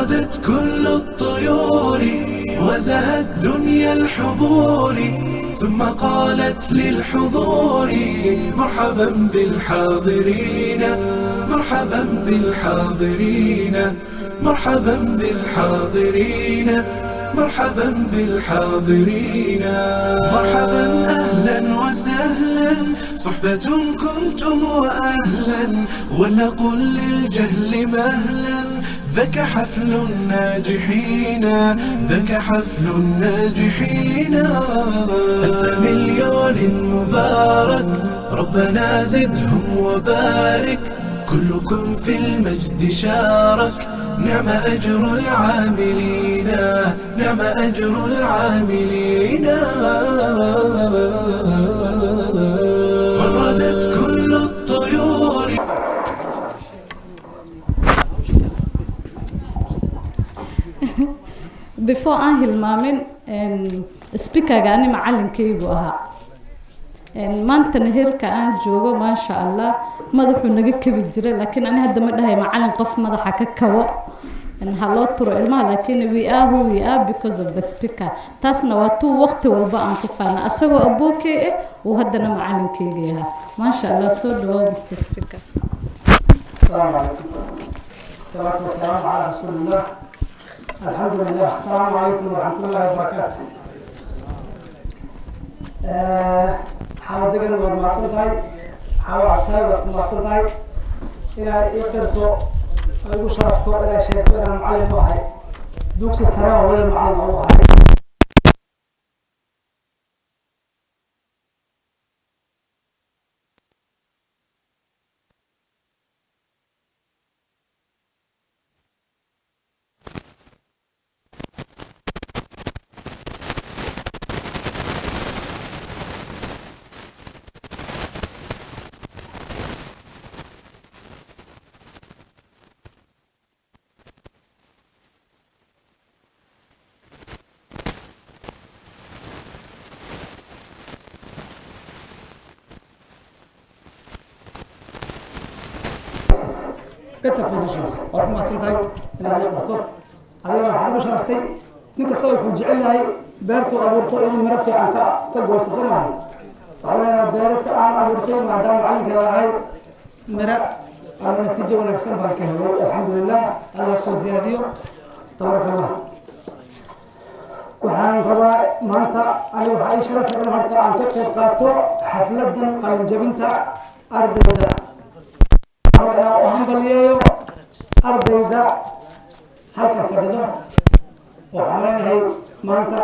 وردت كل الطيور وزهت دنيا الحضور ثم قالت للحضور مرحبا بالحاضرين مرحبا بالحاضرين مرحبا بالحاضرين مرحبا بالحاضرين مرحبا أهلا وسهلا صحبة كنتم وأهلا ولنقل للجهل مهلا ذاك حفل الناجحين ذاك حفل الناجحين ألف مليون مبارك ربنا زدهم وبارك كلكم في المجد شارك نعم أجر العاملين نعم أجر العاملين وردت كل الطيور. Before aan hilmaamin speaker-ga ani macalinkaygu ahaa maantana heerka aan joogo maasha Allah madaxu naga kabi jiray laakiin ani hadda ma dhahay macalin qof madaxa ka kabo haloo turo ilmaha laakiin we are who we are because of the speaker taasna waa tuu waqti walba aan ku faana asagoo abookay oo haddana macalinkayga yahay maasha Allah soo dhawaad Mr. Speaker. السلام عليكم. الصلاة والسلام على رسول الله. الحمد لله. السلام عليكم ورحمة الله وبركاته. حاول دقن وما تصدقي حاول عساي وما تصدقي إلى يقدرتو أقول شرفتو إلى شيء إلى معلم واحد دوكس استراحة ولا معلم واحد. better positions oo ma santahay inaad barto adiga waxa ugu sharaftay nin kasta wuxuu jecel yahay beertu abuurto inuu miro fiican ka goosto Soomaaliya waxaana beerta aan abuurtay maadaama macalinka ahay miro aan natiijo wanaagsan baan ka helay alxamdulillah Allah ku ziyaadiyo tabarakallah waxaan rabaa maanta aniga waxa ay sharaf in horta aan ka qayb qaato xafladan qalin jabinta ardayda waxaan baliyeeyo ardayda halkan fadhido waxaan leenahay maanta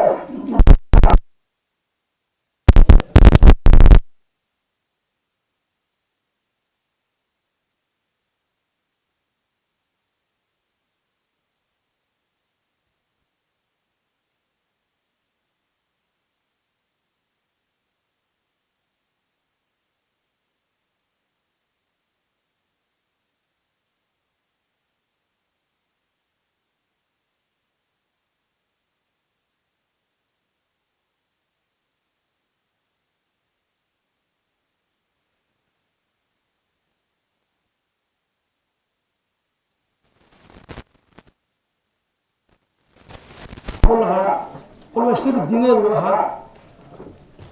كل وشير الدينية وها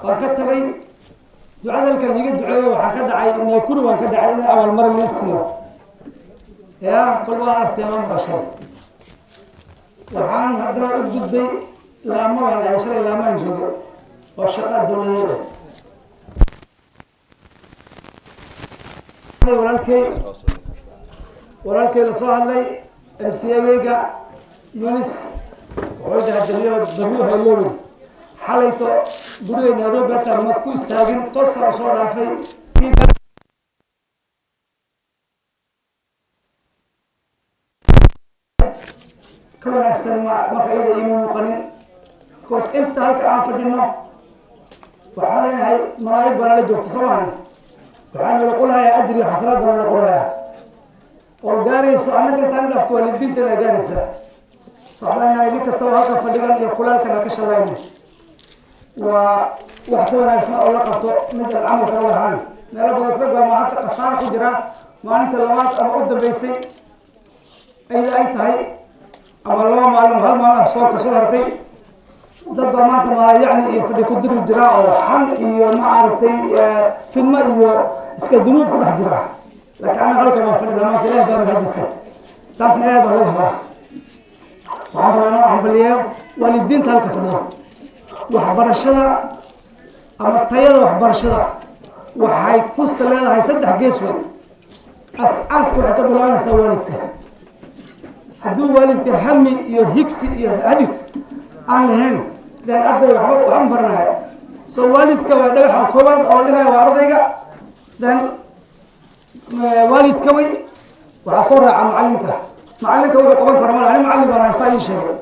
وكتبي دعاء ذلك اللي يجد دعاء وحكى دعاء إنه يكون وحكى دعاء إنه أول مرة من السنة يا كل واحد اهتمام بشر وحان هذا الجد بي لا ما ولا يشري لا ما ينجو والشقة الدولية ولكن لصاحب لي MCA يونس وعندها الدنيا ضرورها اللون حالته بريء نروح بتر ما تكون استاجن تصل صورة في كمان أحسن ما قيد يمون قنين كوس أنت هلك عام فدينا وحالنا هاي مرايب بنا لجوك تسمعنا وحنا نقولها يا أجري حسرات بنا نقولها والجارس أنا كنت أنا لفتوا للبنت اللي جارسة صحنا إني كستوها كفدينا يقولها كنا كشلاين وحكينا اسمه الله قطو مثل العمل كله هان نلا بدرجة ما حتى قصار كجرا ما أنت لوات أما قدام بيسي أي تهاي maalmaha soo ka soo hartay dad baa maanta ma yacni iyo fadhi ku diri jira oo xan iyo ma aragtay fidma iyo iska dunuub ku dhex jira laakiin anaga halkan baan fadhina maanta ilaahay baa mahadisa taasna ilaahay baa laga helaa waxaan rabaa inaan hambaliyeeyo waalidiinta halka fadhiya waxbarashada ama tayada waxbarashada waxay ku leedahay saddex gees weyn asaaska waxay ka bilaabanaysaa waalidka hadduu waalidka hami iyo higsi iyo hadif aan lahayn dan ardayga waxba ma baranayo soo waalidka waa dhagaxa koowaad oo dhigaya waa ardayga dan waalidka way waxaa soo raaca macalinka wuxuu qaban karo mal ani macallin baan haystaa ii sheegay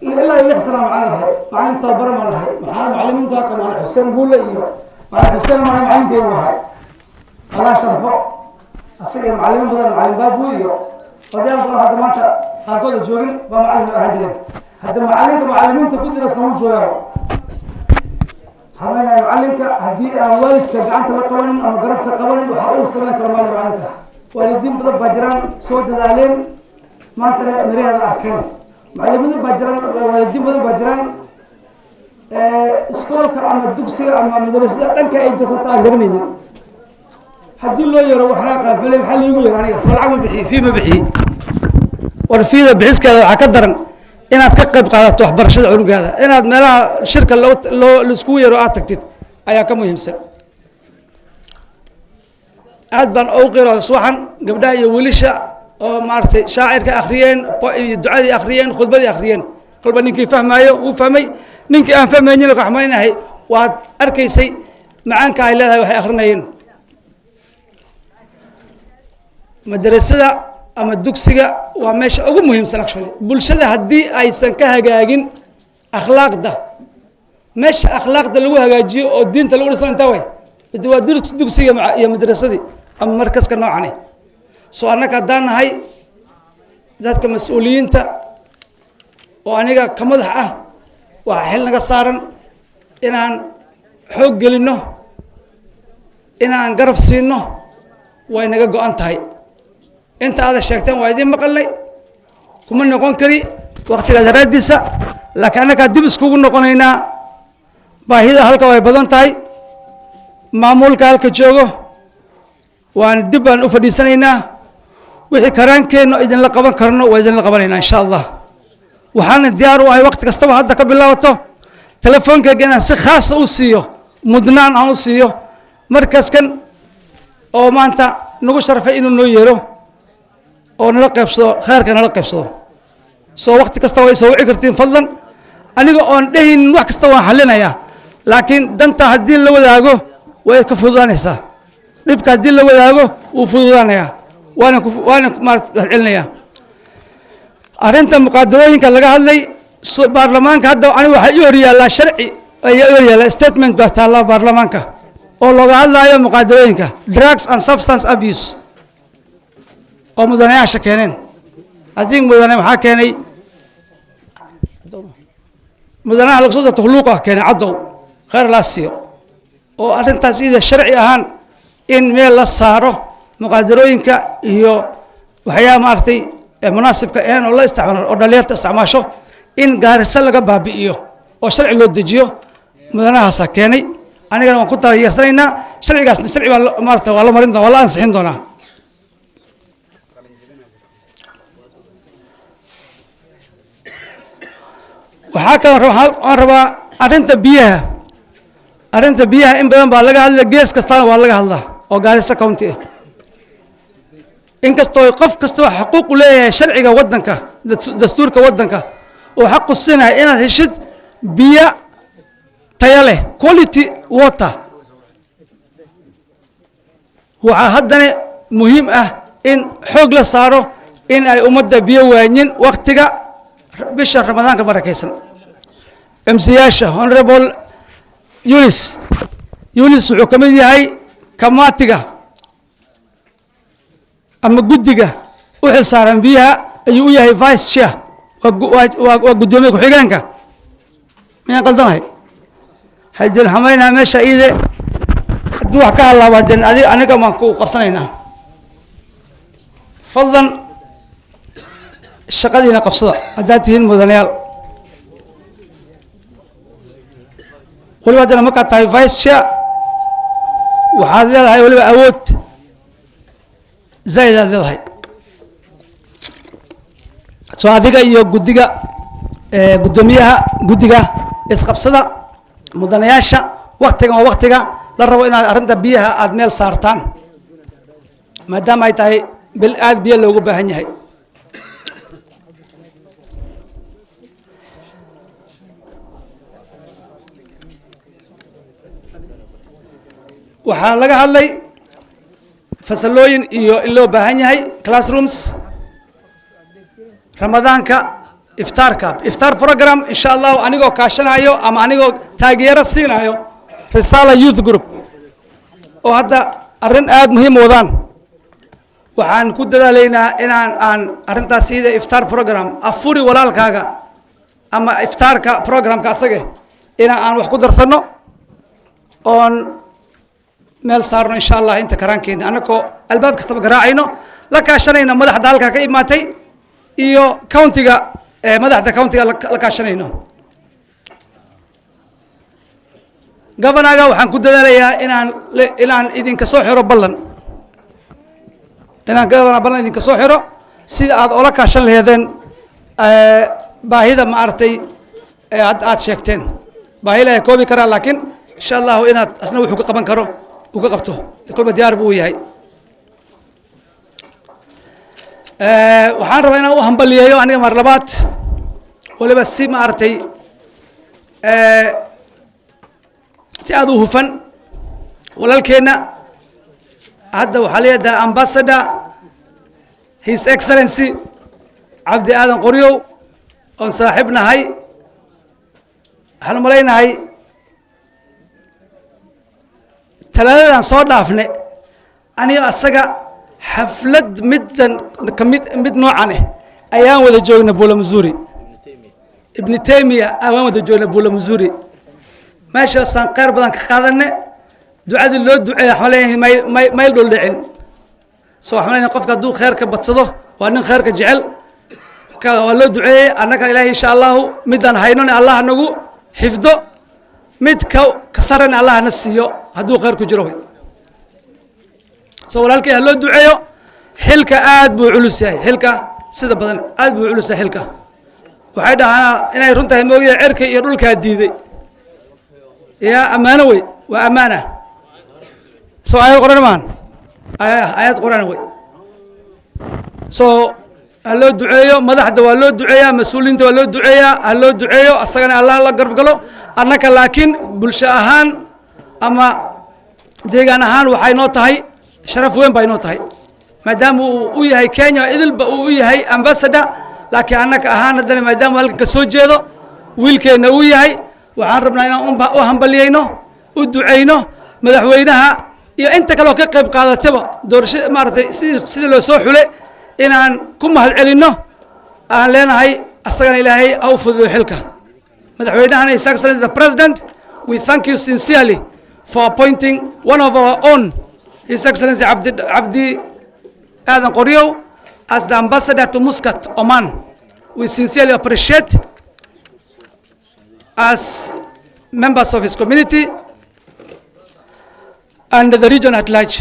ilaa 6 sano macallin tababara ma lahay maxaa macallimiinta haka macallin xuseen buule iyo macallin xuseen macallinkeygu ahaa allah sharfo asaga macallimiin badan macallin baabu iyo odayaal badan hadda maanta qaarkooda joogin baa macallin ahaan jireen hadda macallimiinta ku dirasna wuu joogaa حملنا معلمك هدي والدك جعنت لقوانين أما قربك قوانين وحقول سماك رمال معلمك والدين بدأ بجران سود ذالين ما أنت مريه هذا أركان معلمين بجران والدين بدأ بجران سكول كأما الدكسي أما مدرسة لأنك أي جثة لغني هدي الله يروح حلاقة فلي محل يقول يعني سؤال عمل بحي فيما بحي والفيذا بحس كذا عكدرن inaad ka qayb qaadato waxbarashada cunugaada inaad meelaha shirka loo isku yeero aad tagtid ayaa ka muhiimsan aad baan ugu qeyrooda subaxan gabdhaha iyo wiilasha oo maaragtay shaacirka akhriyeen ducadii akhriyeen khudbadii akhriyeen kolba ninkii fahmaayo wuu fahmay ninkii aan fahmaynin raxmaynahay waad arkaysay macaanka ay leedahay waxay akhrinayeen madrasada ama dugsiga waa meesha ugu muhiimsan actually bulshada haddii aysan ka hagaagin akhlaaqda meesha akhlaaqda lagu hagaajiyo oo diinta lagu dhisan intaa way waa dugsiga iyo madrasadii ama markaska noocan soo annaka haddaan nahay dadka mas-uuliyiinta oo aniga ka madax ah waxaa xil naga saaran inaan xoog gelinno inaan garab siinno way naga go-an tahay inta aad sheegteen waa idin maqalnay kuma noqon kari waqtigaas raadiisa laakiin annaka dib iskugu noqonaynaa baahida halka way badan tahay maamulka halka joogo waan dib baan u fadhiisanaynaa wixii karaankeenno idinla qaban karno waa idinla qabanaynaa insha allah waxaana diyaar u ahay waqti kastaba hadda ka bilaabato telefoonkayga inaan si khaasa u siiyo mudnaan aan u siiyo markaskan oo maanta nagu sharfay inuu noo yeero oo nala qaybsado khayrka nala qaybsado soo waqti kasta way soo wici kartiin fadlan aniga oon dhahin wax kasta waan xallinayaa laakiin danta haddii la wadaago way ka fududaanaysaa dhibka haddii la wadaago wuu fududaanayaa waana mahadcelinayaa arrinta muqaadarooyinka laga hadlay baarlamaanka hadda aniga waxaa ii horyaallaa sharci ayaa ii horyaallaa statement baa taallaa baarlamaanka oo looga hadlaayo muqaadarooyinka drugs and substance abuse oo mudanayaasha keeneen adiga mudane waxaa keenay mudanaha lagu soo darto khuluuqa keenay caddow khayr laa siiyo oo arrintaas ida sharci ahaan in meel la saaro muqaadarooyinka iyo waxyaaba maaragtay munaasibka ahayn oo la isticmaalo oo dhalinyarta isticmaasho in gaarisa laga baabi'iyo oo sharci loo dejiyo mudanahaasaa keenay anigana waan ku taageersanaynaa sharcigaasna sharci baa maaragtay waa la marin doonaa waa la ansixin doonaa waxaa kaloo aan rabaa arrinta biyaha in badan baa laga hadla gees kastaana waa laga hadlaa oo gaarisa county ah inkastoo qof kastaba xaquuq u leeyahay sharciga waddanka dastuurka waddanka oo xaq u siinaya inaad heshid biyo tayo leh quality water waxaa haddana muhiim ah in xoog la saaro in ay ummadda biyo waanyin waqtiga bisha ramadaanka barakaysan MCyaasha honorable Yunis wuxuu ka mid yahay kamaatiga ama guddiga u xilsaaran biyaha ayuu u yahay vice chair waa guddoomiye ku-xigeenka miyaan qaldanahay haddii xamaynaa meesha iide haddii wax ka hadlaaba den aniga maan ku qabsanaynaa fadlan shaqadiina qabsada haddaad tihiin mudanayaal waliba haddana markaad tahay vice chair waxaad leedahay waliba awood zaid aad leedahay soo adiga iyo guddiga guddoomiyaha guddiga isqabsada mudanayaasha waktigan waa waktiga la rabo inaad arrinta biyaha aad meel saartaan maadaama ay tahay bil aad biyo loogu baahan yahay waxaa laga hadlay fasalooyin iyo in loo baahan yahay classrooms ramadaanka iftaar program insha allahu anigoo kaashanayo ama anigoo taageero siinayo risala youth group oo hadda arrin aad muhiim wadaan waxaan ku dadaalaynaa aan arrintaas ida iftaar program afuri walaalkaaga ama iftaarka programka asage aan wax ku darsano oon meel saarno insha allah inta karaankeena anagoo albaab kastaba garaacayno la kaashanayna madaxda halkaa ka imaatay iyo countiga madaxda countiga la kaashanayno governaga waxaan ku dadaalayaa inaan idinka soo xiro ballan inaan governor ballan idinka soo xiro sida aad ola kaashan laheedeen baahida ma aragtay aad sheegteen baahi la koobi karaa laakiin insha allahu inaad asna wuxuu ka qaban karo uga qabto kolba diyaar buu yahay waxaan rabaa inaan u hambaliyeeyo aniga mar labaad waliba si ma aragtay si aad u hufan walaalkeenna hadda waxaa leedahay ambassador his excellency cabdi aadan qoryow oon saaxiib nahay waxaan malaynahay talaadadan soo dhaafne aniga asaga xaflad mid noocan ayaan wada joogna Bula Missouri ibn Taymiya ayaan wada joogna Bula Missouri meeshaasaan qeyr badan ka qaadanay ducadii loo duceeyay xamalaynahay mayl dhul dhicin soo xamalaynahay qofka hadduu kheyrka badsado waa nin kheyrka jecel waa loo duceeyey annaga ilaahay insha allahu midaan haynona allah nagu xifdo mid ka sarana allah na siiyo hadduu kheyr ku jiro soo walaalkay ha loo duceeyo xilka aad buu culus yahay xilka sida badan aad buu culus yahay xilka waxay dhahaan inay runtahay mooyee cirka iyo dhulkaa diiday yaa ammaano wey waa ammaana soo ayad qoran maan ayad qoran wey soo ha loo duceeyo madaxda waa loo duceeyaa mas-uuliyiinta waa loo duceeyaa ha loo duceeyo asagana allah la garab galo annaka laakiin bulsho ahaan ama deegaan ahaan waxay noo tahay sharaf weyn bay noo tahay maadaama uu u yahay Kenya idilba uu u yahay ambassador laakiin annaka ahaan haddana maadaama halkan ka soo jeedo wiilkeena uu yahay waxaan rabnaa inaan u hambaliyeyno u duceyno madaxweynaha iyo inta kale oo ka qayb qaadataba doorashada maaragtay sida loo soo xulay inaan ku mahad celinno aan leenahay asagana ilaahay ha u fududeeyo xilka madaxweynahana his excellency the president we thank you sincerely for appointing one of our own his excellency Abdi Adan Qoryow as the ambassador to Muscat Oman we sincerely appreciate as members of his community and the region at large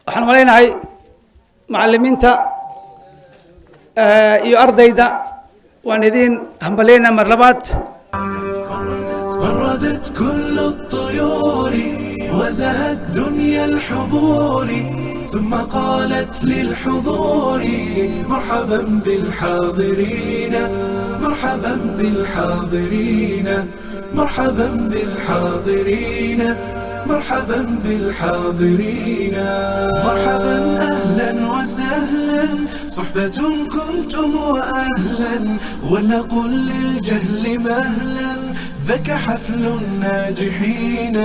waxaan malaynahay macallimiinta iyo ardayda waan idin hambaleyna mar labaad وردت كل الطيور وزهت دنيا الحضور ثم قالت للحضور مرحبا بالحاضرين مرحبا بالحاضرين مرحبا بالحاضرين مرحبا بالحاضرين مرحبا أهلا وسهلا صحبة كنتم وأهلا ولنقل للجهل مهلا ذاك حفل الناجحين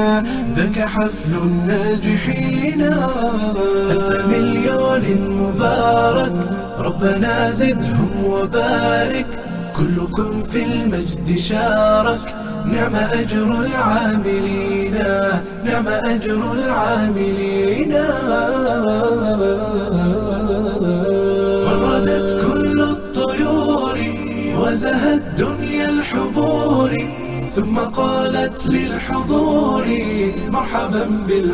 ذاك حفل الناجحين ألف مليون مبارك ربنا زدهم وبارك كلكم في المجد شارك نعم أجر العاملين نعم أجر العاملين وزهت دنيا الحبور ثم قالت للحضور مرحبا بالحاضرين.